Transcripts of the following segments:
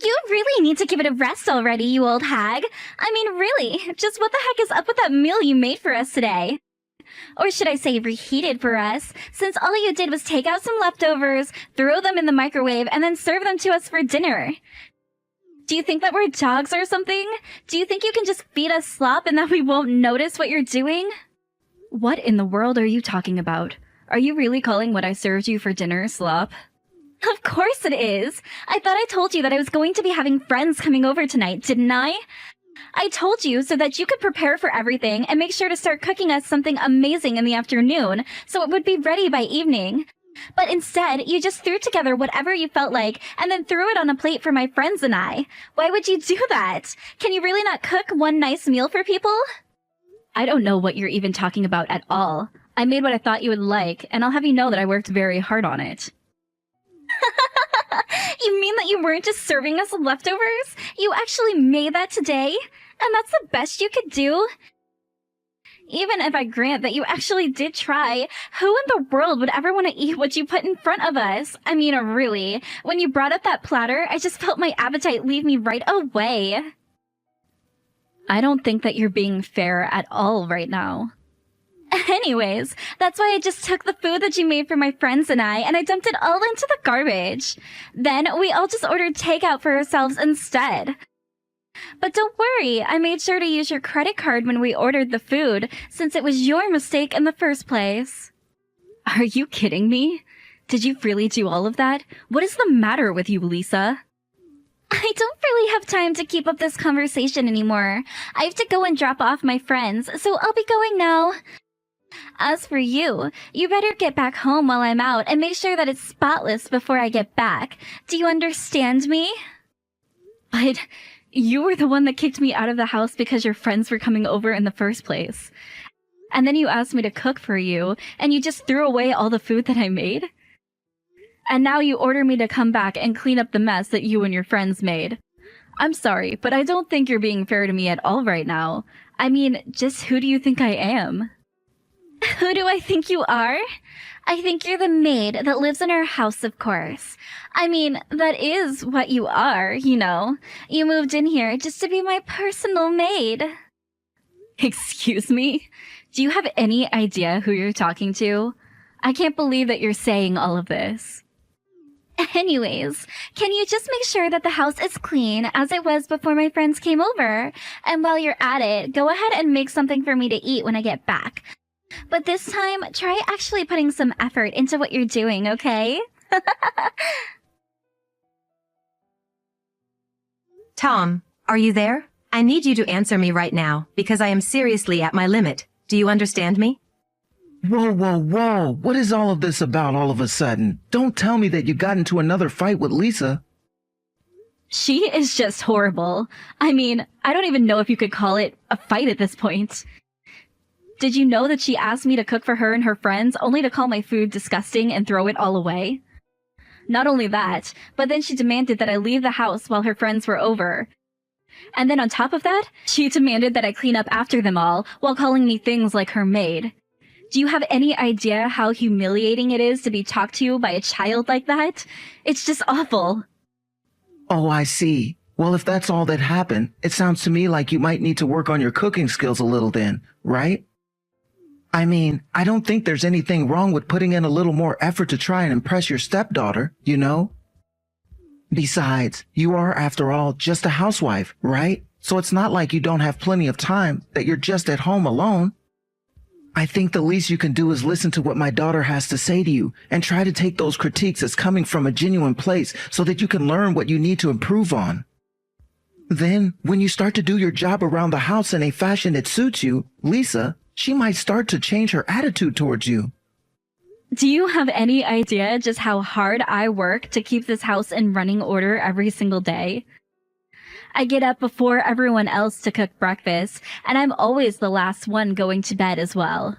You really need to give it a rest already, you old hag. I mean, really, just what the heck is up with that meal you made for us today? Or should I say reheated for us, since all you did was take out some leftovers, throw them in the microwave, and then serve them to us for dinner. Do you think that we're dogs or something? Do you think you can just feed us slop and that we won't notice what you're doing? What in the world are you talking about? Are you really calling what I served you for dinner slop? Of course it is. I thought I told you that I was going to be having friends coming over tonight, didn't I? I told you so that you could prepare for everything and make sure to start cooking us something amazing in the afternoon so it would be ready by evening. But instead, you just threw together whatever you felt like and then threw it on a plate for my friends and I. Why would you do that? Can you really not cook one nice meal for people? I don't know what you're even talking about at all. I made what I thought you would like, and I'll have you know that I worked very hard on it. You mean that you weren't just serving us leftovers? You actually made that today? And that's the best you could do? Even if I grant that you actually did try, who in the world would ever want to eat what you put in front of us? I mean, really, when you brought up that platter, I just felt my appetite leave me right away. I don't think that you're being fair at all right now. Anyways, that's why I just took the food that you made for my friends and I dumped it all into the garbage. Then we all just ordered takeout for ourselves instead. But don't worry, I made sure to use your credit card when we ordered the food, since it was your mistake in the first place. Are you kidding me? Did you really do all of that? What is the matter with you, Lisa? I don't really have time to keep up this conversation anymore. I have to go and drop off my friends, so I'll be going now. As for you, you better get back home while I'm out and make sure that it's spotless before I get back. Do you understand me? But you were the one that kicked me out of the house because your friends were coming over in the first place. And then you asked me to cook for you, and you just threw away all the food that I made? And now you order me to come back and clean up the mess that you and your friends made. I'm sorry, but I don't think you're being fair to me at all right now. I mean, just who do you think I am? Who do I think you are? I think you're the maid that lives in our house, of course. I mean, that is what you are, you know. You moved in here just to be my personal maid. Excuse me? Do you have any idea who you're talking to? I can't believe that you're saying all of this. Anyways, can you just make sure that the house is clean as it was before my friends came over? And while you're at it, go ahead and make something for me to eat when I get back. But this time, try actually putting some effort into what you're doing, okay? Tom, are you there? I need you to answer me right now, because I am seriously at my limit. Do you understand me? Whoa, whoa, whoa. What is all of this about all of a sudden? Don't tell me that you got into another fight with Lisa. She is just horrible. I mean, I don't even know if you could call it a fight at this point. Did you know that she asked me to cook for her and her friends only to call my food disgusting and throw it all away? Not only that, but then she demanded that I leave the house while her friends were over. And then on top of that, she demanded that I clean up after them all while calling me things like her maid. Do you have any idea how humiliating it is to be talked to by a child like that? It's just awful. Oh, I see. Well, if that's all that happened, it sounds to me like you might need to work on your cooking skills a little then, right? I mean, I don't think there's anything wrong with putting in a little more effort to try and impress your stepdaughter, you know? Besides, you are, after all, just a housewife, right? So it's not like you don't have plenty of time, that you're just at home alone. I think the least you can do is listen to what my daughter has to say to you and try to take those critiques as coming from a genuine place so that you can learn what you need to improve on. Then, when you start to do your job around the house in a fashion that suits you, Lisa, she might start to change her attitude towards you. Do you have any idea just how hard I work to keep this house in running order every single day? I get up before everyone else to cook breakfast, and I'm always the last one going to bed as well.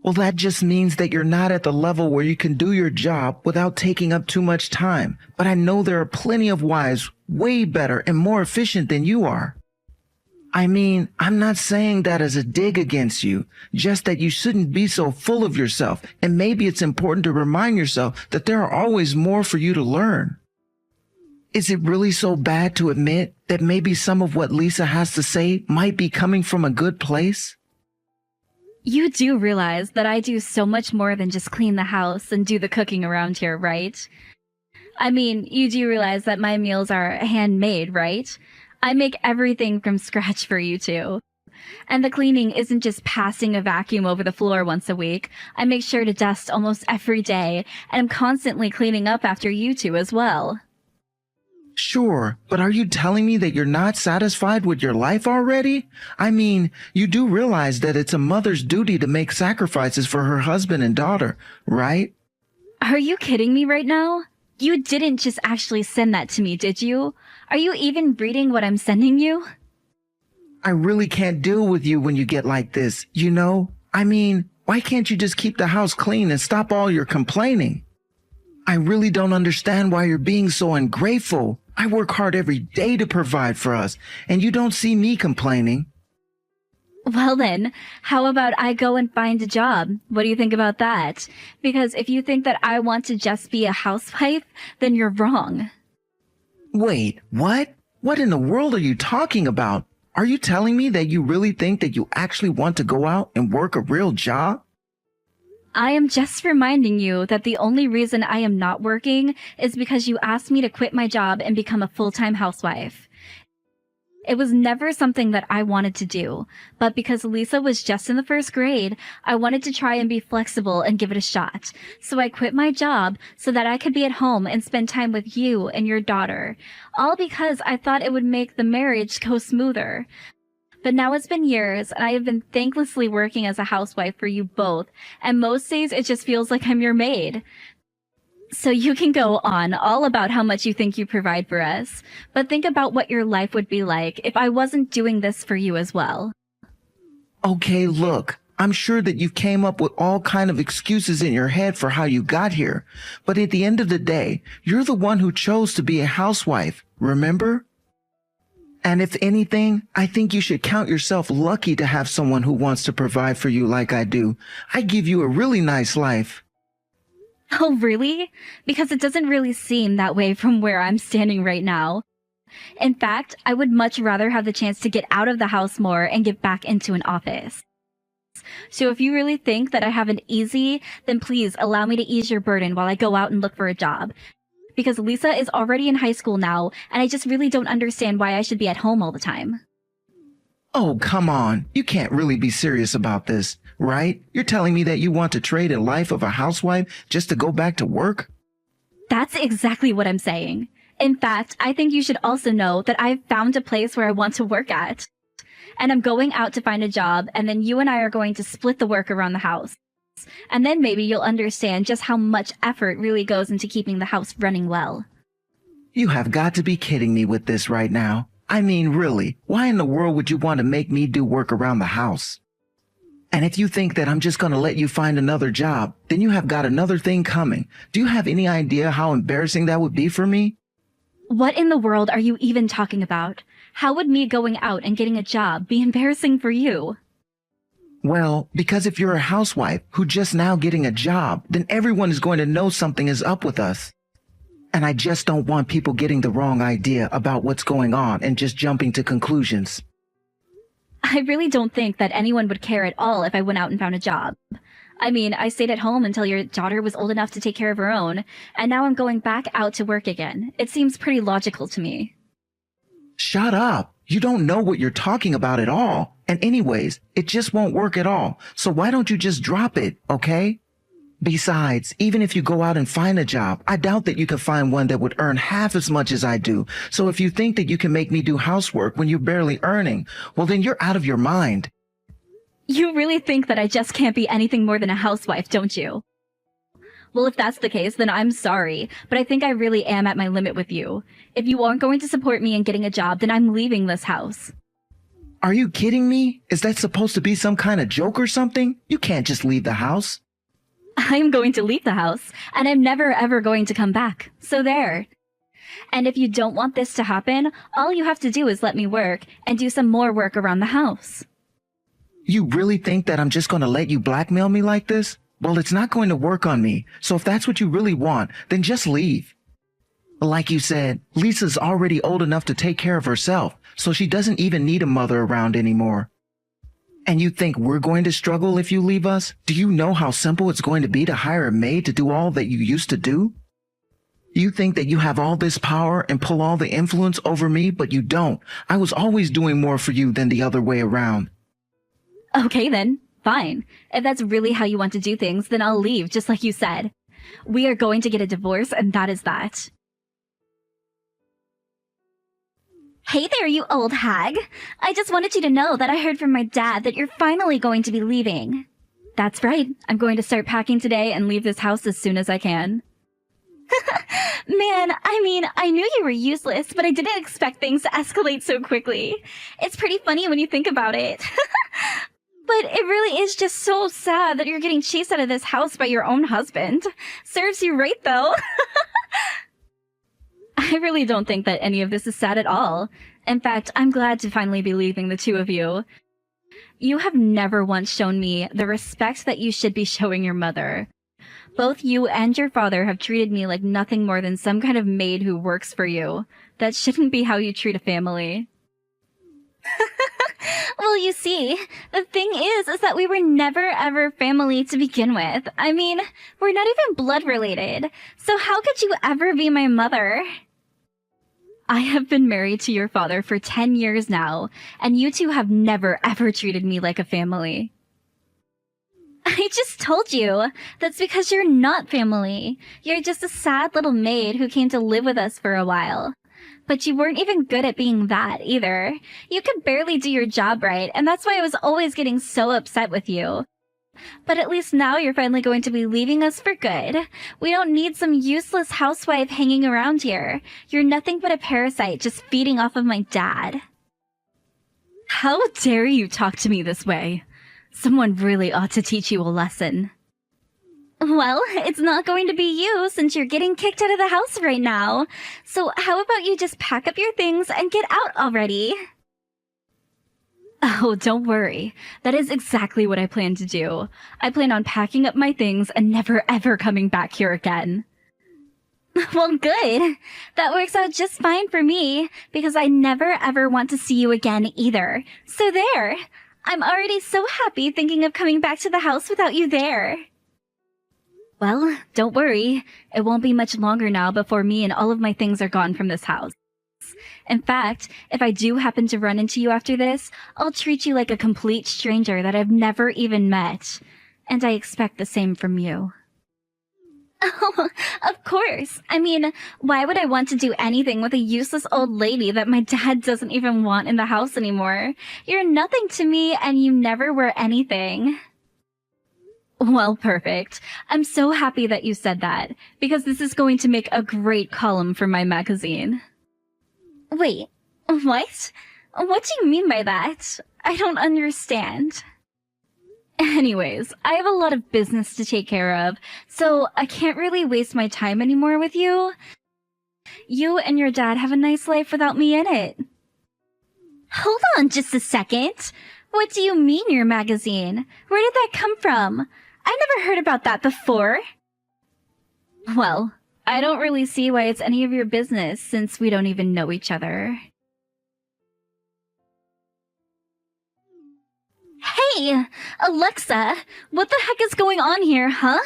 Well, that just means that you're not at the level where you can do your job without taking up too much time. But I know there are plenty of wives way better and more efficient than you are. I mean, I'm not saying that as a dig against you, just that you shouldn't be so full of yourself, and maybe it's important to remind yourself that there are always more for you to learn. Is it really so bad to admit that maybe some of what Lisa has to say might be coming from a good place? You do realize that I do so much more than just clean the house and do the cooking around here, right? I mean, you do realize that my meals are handmade, right? I make everything from scratch for you two. And the cleaning isn't just passing a vacuum over the floor once a week. I make sure to dust almost every day, and I'm constantly cleaning up after you two as well. Sure, but are you telling me that you're not satisfied with your life already? I mean, you do realize that it's a mother's duty to make sacrifices for her husband and daughter, right? Are you kidding me right now? You didn't just actually send that to me, did you? Are you even reading what I'm sending you? I really can't deal with you when you get like this, you know? I mean, why can't you just keep the house clean and stop all your complaining? I really don't understand why you're being so ungrateful. I work hard every day to provide for us, and you don't see me complaining. Well then, how about I go and find a job? What do you think about that? Because if you think that I want to just be a housewife, then you're wrong. Wait, what? What in the world are you talking about? Are you telling me that you really think that you actually want to go out and work a real job? I am just reminding you that the only reason I am not working is because you asked me to quit my job and become a full-time housewife. It was never something that I wanted to do, but because Lisa was just in the first grade, I wanted to try and be flexible and give it a shot. So I quit my job so that I could be at home and spend time with you and your daughter, all because I thought it would make the marriage go smoother. But now it's been years, and I have been thanklessly working as a housewife for you both, and most days it just feels like I'm your maid. So you can go on all about how much you think you provide for us, but think about what your life would be like if I wasn't doing this for you as well. Okay, look, I'm sure that you came up with all kind of excuses in your head for how you got here, but at the end of the day, you're the one who chose to be a housewife, remember? And if anything, I think you should count yourself lucky to have someone who wants to provide for you like I do. I give you a really nice life. Oh, really? Because it doesn't really seem that way from where I'm standing right now. In fact, I would much rather have the chance to get out of the house more and get back into an office. So if you really think that I have it easy, then please allow me to ease your burden while I go out and look for a job. Because Lisa is already in high school now, and I just really don't understand why I should be at home all the time. Oh, come on. You can't really be serious about this, right? You're telling me that you want to trade a life of a housewife just to go back to work? That's exactly what I'm saying. In fact, I think you should also know that I've found a place where I want to work at. And I'm going out to find a job, and then you and I are going to split the work around the house. And then maybe you'll understand just how much effort really goes into keeping the house running well. You have got to be kidding me with this right now. I mean, really, why in the world would you want to make me do work around the house? And if you think that I'm just going to let you find another job, then you have got another thing coming. Do you have any idea how embarrassing that would be for me? What in the world are you even talking about? How would me going out and getting a job be embarrassing for you? Well, because if you're a housewife who just now getting a job, then everyone is going to know something is up with us. And I just don't want people getting the wrong idea about what's going on and just jumping to conclusions. I really don't think that anyone would care at all if I went out and found a job. I mean, I stayed at home until your daughter was old enough to take care of her own, and now I'm going back out to work again. It seems pretty logical to me. Shut up. You don't know what you're talking about at all. And anyways, it just won't work at all. So why don't you just drop it, okay? Besides, even if you go out and find a job, I doubt that you can find one that would earn half as much as I do. So if you think that you can make me do housework when you're barely earning, well, then you're out of your mind. You really think that I just can't be anything more than a housewife, don't you? Well, if that's the case, then I'm sorry, but I think I really am at my limit with you. If you aren't going to support me in getting a job, then I'm leaving this house. Are you kidding me? Is that supposed to be some kind of joke or something? You can't just leave the house. I'm going to leave the house, and I'm never ever going to come back. So there. And if you don't want this to happen, all you have to do is let me work and do some more work around the house. You really think that I'm just going to let you blackmail me like this? Well, it's not going to work on me. So if that's what you really want, then just leave. Like you said, Lisa's already old enough to take care of herself, so she doesn't even need a mother around anymore. And you think we're going to struggle if you leave us? Do you know how simple it's going to be to hire a maid to do all that you used to do? You think that you have all this power and pull all the influence over me, but you don't. I was always doing more for you than the other way around. Okay then, fine. If that's really how you want to do things, then I'll leave, just like you said. We are going to get a divorce, and that is that. Hey there, you old hag. I just wanted you to know that I heard from my dad that you're finally going to be leaving. That's right. I'm going to start packing today and leave this house as soon as I can. Man, I knew you were useless, but I didn't expect things to escalate so quickly. It's pretty funny when you think about it. But it really is just so sad that you're getting chased out of this house by your own husband. Serves you right, though. I really don't think that any of this is sad at all. In fact, I'm glad to finally be leaving the two of you. You have never once shown me the respect that you should be showing your mother. Both you and your father have treated me like nothing more than some kind of maid who works for you. That shouldn't be how you treat a family. Well, you see, the thing is that we were never ever family to begin with. We're not even blood related. So how could you ever be my mother? I have been married to your father for 10 years now, and you two have never ever treated me like a family. I just told you. That's because you're not family. You're just a sad little maid who came to live with us for a while. But you weren't even good at being that, either. You could barely do your job right, and that's why I was always getting so upset with you. But at least now you're finally going to be leaving us for good. We don't need some useless housewife hanging around here. You're nothing but a parasite just feeding off of my dad. How dare you talk to me this way? Someone really ought to teach you a lesson. Well, it's not going to be you since you're getting kicked out of the house right now. So how about you just pack up your things and get out already? Oh, don't worry. That is exactly what I plan to do. I plan on packing up my things and never ever coming back here again. Well, good. That works out just fine for me, because I never ever want to see you again either. So there. I'm already so happy thinking of coming back to the house without you there. Well, don't worry. It won't be much longer now before me and all of my things are gone from this house. In fact, if I do happen to run into you after this, I'll treat you like a complete stranger that I've never even met. And I expect the same from you. Oh, of course. Why would I want to do anything with a useless old lady that my dad doesn't even want in the house anymore? You're nothing to me and you never were anything. Well, perfect. I'm so happy that you said that, because this is going to make a great column for my magazine. Wait, what? What do you mean by that? I don't understand. Anyways, I have a lot of business to take care of, so I can't really waste my time anymore with you. You and your dad have a nice life without me in it. Hold on just a second. What do you mean your magazine? Where did that come from? I've never heard about that before. Well, I don't really see why it's any of your business since we don't even know each other. Hey, Alexa, what the heck is going on here, huh?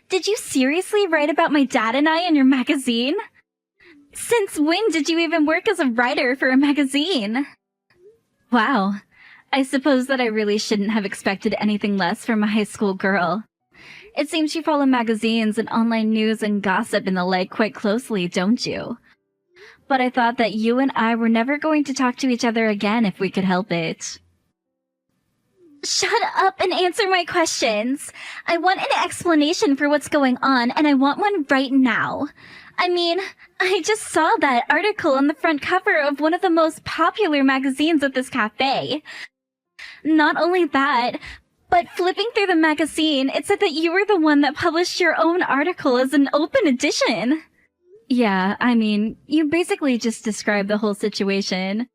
Did you seriously write about my dad and I in your magazine? Since when did you even work as a writer for a magazine? Wow, I suppose that I really shouldn't have expected anything less from a high school girl. It seems you follow magazines and online news and gossip and the like quite closely, don't you? But I thought that you and I were never going to talk to each other again if we could help it. Shut up and answer my questions. I want an explanation for what's going on, and I want one right now. I just saw that article on the front cover of one of the most popular magazines at this cafe. Not only that, but flipping through the magazine, it said that you were the one that published your own article as an open edition. Yeah, you basically just described the whole situation.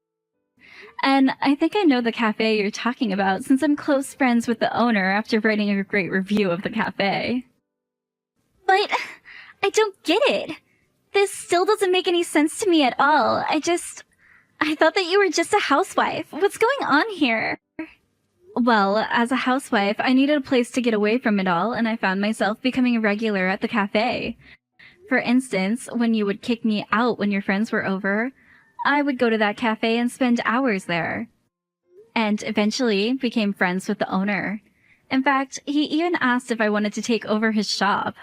And I think I know the cafe you're talking about since I'm close friends with the owner after writing a great review of the cafe. But I don't get it. This still doesn't make any sense to me at all. I thought that you were just a housewife. What's going on here? Well, as a housewife, I needed a place to get away from it all, and I found myself becoming a regular at the cafe. For instance, when you would kick me out when your friends were over, I would go to that cafe and spend hours there. And eventually became friends with the owner. In fact, he even asked if I wanted to take over his shop.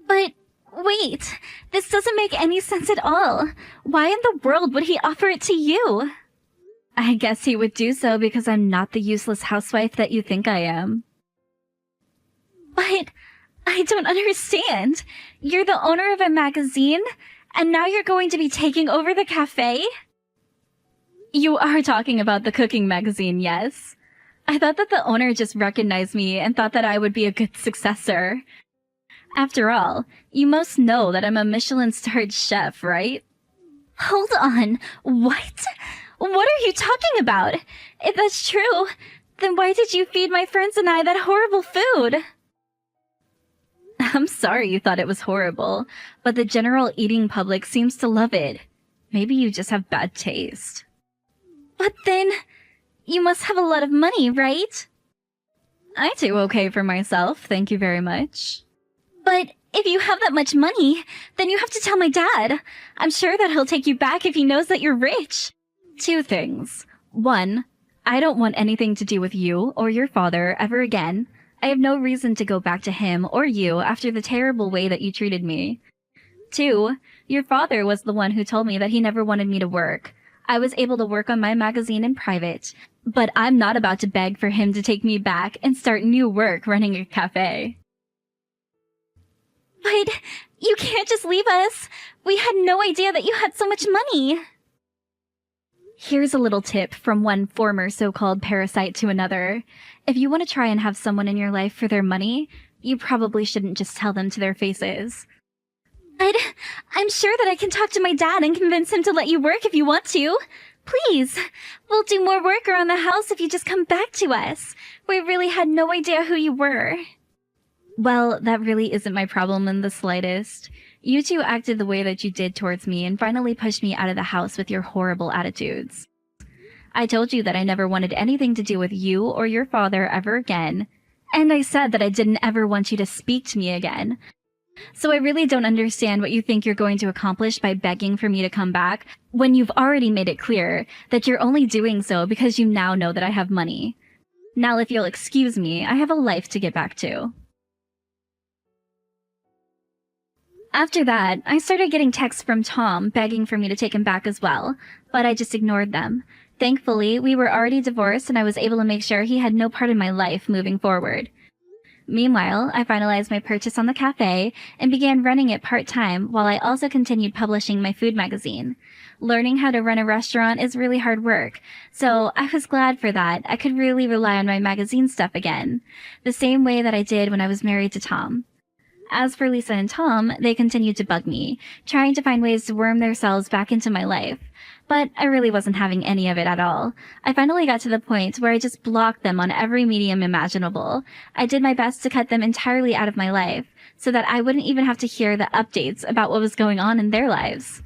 But wait, this doesn't make any sense at all. Why in the world would he offer it to you? I guess he would do so because I'm not the useless housewife that you think I am. But I don't understand. You're the owner of a magazine, and now you're going to be taking over the cafe? You are talking about the cooking magazine, yes. I thought that the owner just recognized me and thought that I would be a good successor. After all, you most know that I'm a Michelin-starred chef, right? Hold on, what? What are you talking about? If that's true, then why did you feed my friends and I that horrible food? I'm sorry you thought it was horrible, but the general eating public seems to love it. Maybe you just have bad taste. But then, you must have a lot of money, right? I do okay for myself, thank you very much. But if you have that much money, then you have to tell my dad. I'm sure that he'll take you back if he knows that you're rich. 2 things. 1, I don't want anything to do with you or your father ever again. I have no reason to go back to him or you after the terrible way that you treated me. 2, your father was the one who told me that he never wanted me to work. I was able to work on my magazine in private, but I'm not about to beg for him to take me back and start new work running a cafe. But you can't just leave us. We had no idea that you had so much money. Here's a little tip from one former so-called parasite to another. If you want to try and have someone in your life for their money, you probably shouldn't just tell them to their faces. But I'm sure that I can talk to my dad and convince him to let you work if you want to. Please, we'll do more work around the house if you just come back to us. We really had no idea who you were. Well, that really isn't my problem in the slightest. You two acted the way that you did towards me and finally pushed me out of the house with your horrible attitudes. I told you that I never wanted anything to do with you or your father ever again, and I said that I didn't ever want you to speak to me again. So I really don't understand what you think you're going to accomplish by begging for me to come back when you've already made it clear that you're only doing so because you now know that I have money. Now, if you'll excuse me, I have a life to get back to. After that, I started getting texts from Tom begging for me to take him back as well, but I just ignored them. Thankfully, we were already divorced and I was able to make sure he had no part in my life moving forward. Meanwhile, I finalized my purchase on the cafe and began running it part-time while I also continued publishing my food magazine. Learning how to run a restaurant is really hard work, so I was glad for that. I could really rely on my magazine stuff again, the same way that I did when I was married to Tom. As for Lisa and Tom, they continued to bug me, trying to find ways to worm themselves back into my life. But I really wasn't having any of it at all. I finally got to the point where I just blocked them on every medium imaginable. I did my best to cut them entirely out of my life, so that I wouldn't even have to hear the updates about what was going on in their lives.